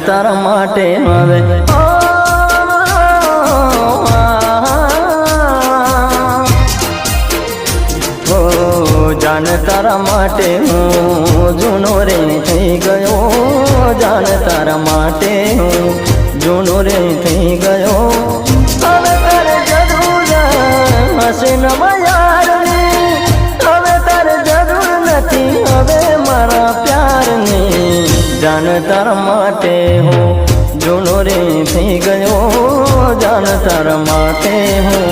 તારા માટે હવે જાન તારા માટે હું જૂનો રે થઈ ગયો, જાન તારા માટે હું જૂનો રે થઈ ગયો। હવે તારે જરૂર હશે નવા યારની, હવે તારે જરૂર નથી હવે મારા પ્યારની। જાન તારા માટે હું જૂનો રે થઈ ગયો, જાન તારા માટે હું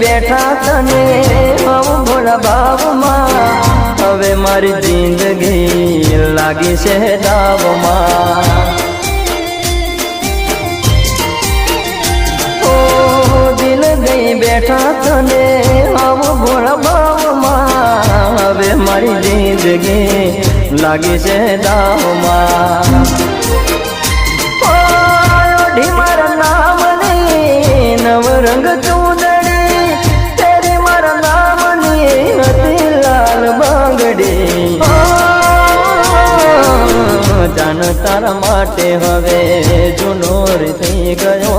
બેઠા તને હું ભોળા ભાવમાં, હવે મારી જિંદગી લાગી છે દાવમાં। ઓ દિલ ગઈ બેઠા તને હું ભોળા ભાવમાં, હવે મારી જિંદગી લાગી છે દાવમાં। ઓઢી મારા નામની નવરંગ જાન તારા માટે હવે જૂનો રે થઈ ગયો,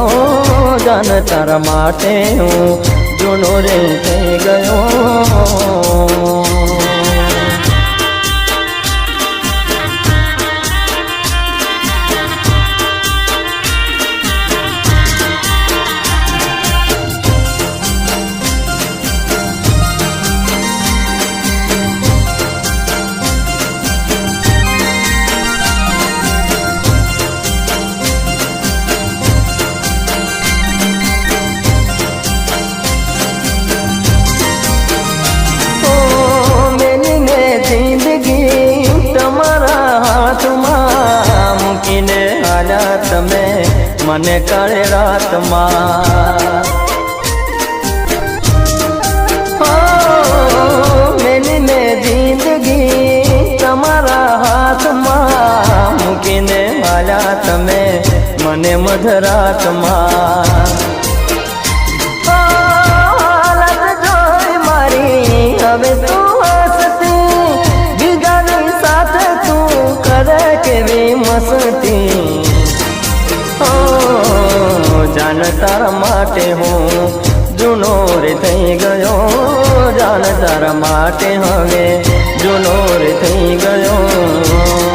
જાન તારા માટે હું જૂનો રે થઈ ગયો। તમે મને કાળે રાતમાં મેલી મેં જિંદગી તમારા હાથમાં મૂકીને માલ્યા તમે મને મધરાતમાં। હાલત જોઈ મારી હવે તું હસતી, બીજાની સાથે તું કરે કેવી મસ્તી। જાન તારા માટે હું જૂનો રે થઈ ગયો, જાન તારા માટે હવે જૂનો રે થઈ ગયો।